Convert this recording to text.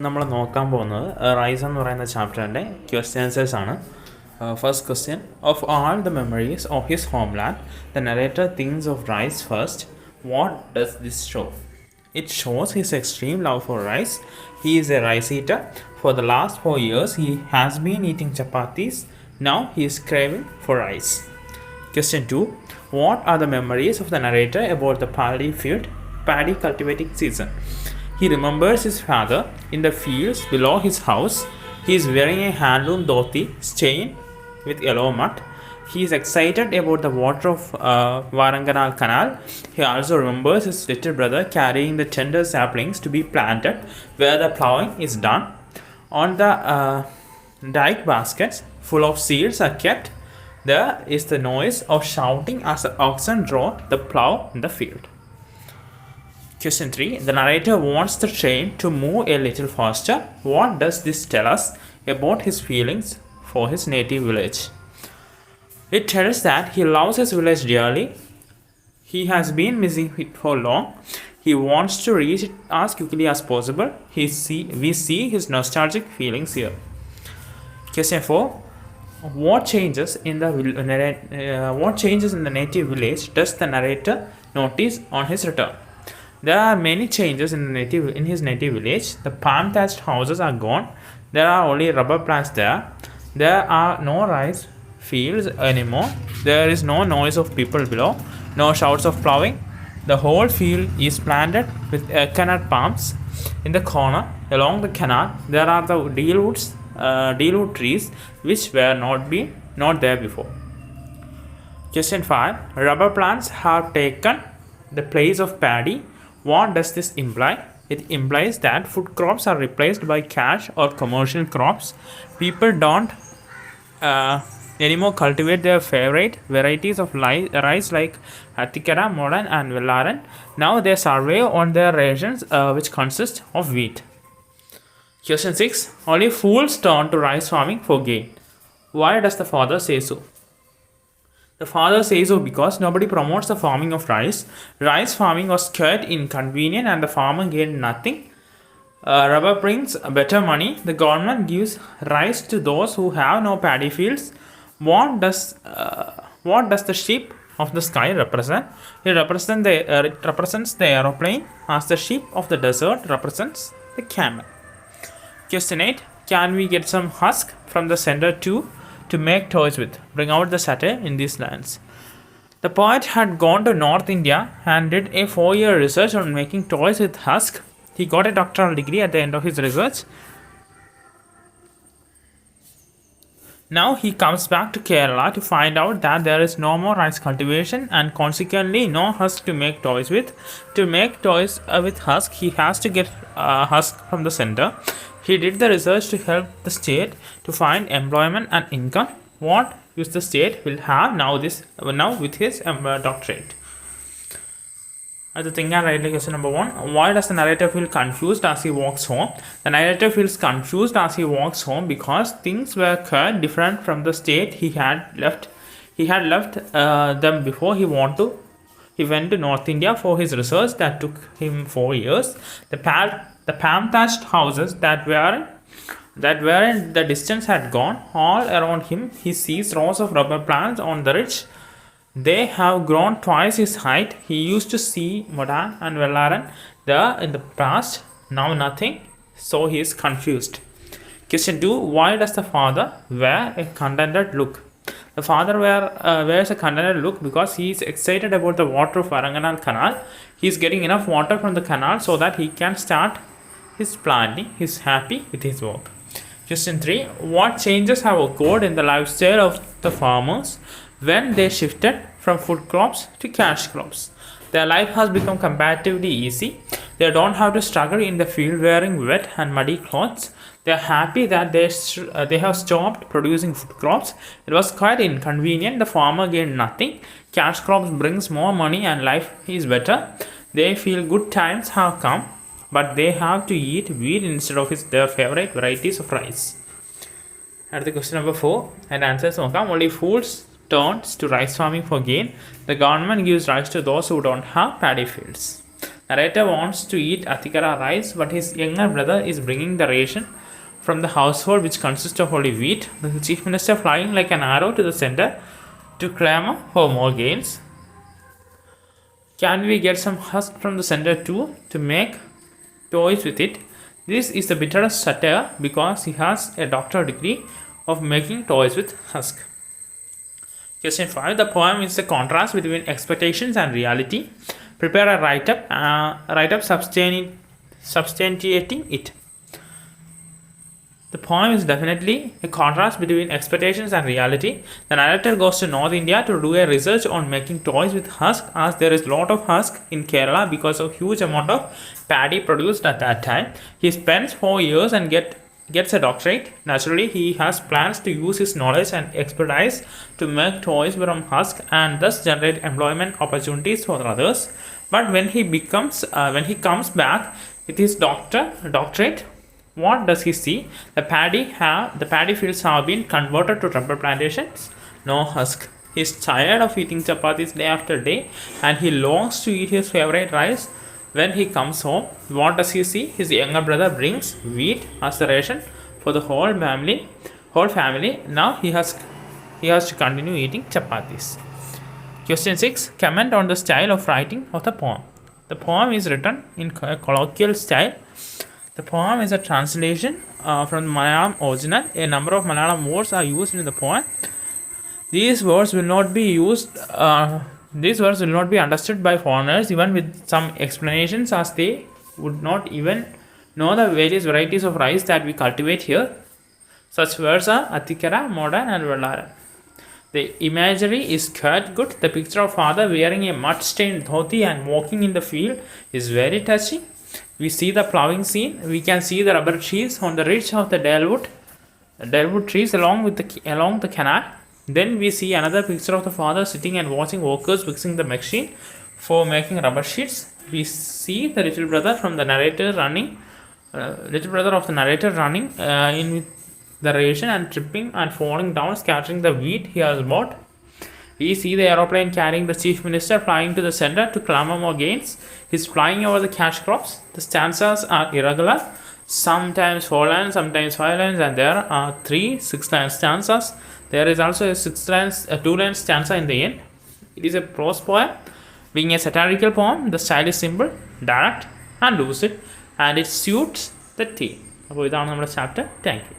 നമ്മൾ നോക്കാൻ പോകുന്നത് റൈസ് എന്ന് പറയുന്ന ചാപ്റ്ററിൻ്റെ ക്വസ്റ്റ്യൻ ആൻസേഴ്സ് ആണ്. First question, of all the memories of his homeland the narrator thinks of rice first. What does this show? It shows his extreme love for rice. He is a rice eater. For the last 4 years he has been eating chapatis. Now he is craving for rice. Question 2, what are the memories of the narrator about the paddy cultivating season? He remembers his father in the fields below his house. He is wearing a handloom dhoti stained with yellow mud. He is excited about the water of Varanganal Canal. He also remembers his little brother carrying the tender saplings to be planted where the ploughing is done. On the dyke baskets full of seeds are kept. There is the noise of shouting as the oxen draw the plough in the field. Question 3. The narrator wants the train to move a little faster. What does this tell us about his feelings for his native village? It tells that he loves his village dearly. He has been missing it for long. He wants to reach it as quickly as possible. We see his nostalgic feelings here. Question 4. What changes in the native village does the narrator notice on his return? There are many changes in his native village. The palm thatched houses are gone. There are only rubber plants there. There are no rice fields anymore. There is no noise of people below. No shouts of ploughing. The whole field is planted with coconut palms. In the corner along the canal there are the dealwood trees which were not there before. Question 5. Rubber plants have taken the place of paddy. What does this imply? It implies that food crops are replaced by cash or commercial crops. People don't anymore cultivate their favorite varieties of rice like Atikara, Modern and Vellaran. Now they survive on their rations which consist of wheat. Question 6. Only fools turn to rice farming for gain. Why does the father say so? The father says so because nobody promotes the farming of rice. Rice farming was quite inconvenient and the farmer gained nothing. Rubber brings better money. The government gives rice to those who have no paddy fields. What does the ship of the sky represent? It represents the aeroplane, as the ship of the desert represents the camel. Question 8. Can we get some husk from the center too to make toys with? Bring out the satire in these lands. The poet had gone to North India and did a 4-year research on making toys with husk. He got a doctoral degree at the end of his research. Now he comes back to Kerala to find out that there is no more rice cultivation and consequently no husk to make toys with. To make toys with husk, he has to get husk from the center. He did the research to help the state to find employment and income. What use the state will have now with his doctorate? Think and write question number 1. Why does the narrator feel confused as he walks home? The narrator feels confused as he walks home because things were quite different from the state he had left. He had left them before he went to North India for his research that took him 4 years. The palm thatched houses that were in the distance had gone. All around him he sees rows of rubber plants on the ridge. They have grown twice his height. He used to see Modern and Vellaran there in the past. Now nothing. So he is confused. Question 2. Why does the father wear a contented look? The father wears a contented look because he is excited about the water of Varanganal Canal. He is getting enough water from the canal so that he can start his planting. He is happy with his work. Question 3. What changes have occurred in the lifestyle of the farmers when they shifted from food crops to cash crops? Their life has become comparatively easy. They don't have to struggle in the field wearing wet and muddy clothes. They are happy that they have stopped producing food crops. It was quite inconvenient. The farmer gained nothing. Cash crops brings more money and life is better. They feel good times have come, but they have to eat wheat instead of their favorite varieties of rice. At the question number 4 and answers നോക്കാം. Only fools turns to rice farming for gain. The government gives rice to those who don't have paddy fields. Narrator wants to eat Atikara rice, but his younger brother is bringing the ration from the household, which consists of only wheat. The chief minister flying like an arrow to the center to clamor for more gains. Can we get some husk from the center too to make toys with it? This is the bitterest satire because he has a doctorate degree of making toys with husk. Question 5. The poem is the contrast between expectations and reality. Prepare a write-up substantiating it. The poem is definitely a contrast between expectations and reality. The narrator goes to North India to do a research on making toys with husk, as there is a lot of husk in Kerala because of huge amount of paddy produced at that time. He spends 4 years and gets a doctorate. Naturally, he has plans to use his knowledge and expertise to make toys from husk and thus generate employment opportunities for others. But when he comes back with his doctorate, what does he see? The paddy fields have been converted to rubber plantations. No husk. He is tired of eating chapatis day after day, and he longs to eat his favorite rice. When he comes home, what does he see? His younger brother brings wheat as the ration for the whole family. Now he has to continue eating chapatis. Question 6. Comment on the style of writing of the poem. The poem is written in a colloquial style. The poem is a translation from the Malayalam original. A number of Malayalam words are used in the poem. These words will not be understood by foreigners even with some explanations, as they would not even know the various varieties of rice that we cultivate here. Such words are Atikara, Modern and Vellara. The imagery is quite good. The picture of father wearing a mud-stained dhoti and walking in the field is very touching. We see the ploughing scene. We can see the rubber trees on the ridge of the Delwood trees along the canal. Then we see another picture of the father sitting and watching workers fixing the machine for making rubber sheets. We see the little brother of the narrator running in with the ration and tripping and falling down, scattering the wheat he has bought. We see the aeroplane carrying the chief minister flying to the center to clamor more gains. He's flying over the cash crops. The stanzas are irregular, sometimes 4 lines, sometimes 5 lines, and there are 3 6-line stanzas. There is also a 2-line stanza in the end. It is a prose poem. Being a satirical poem, the style is simple, direct and lucid, and it suits the theme. അപ്പോൾ ഇതാണ് നമ്മുടെ chapter. Thank you.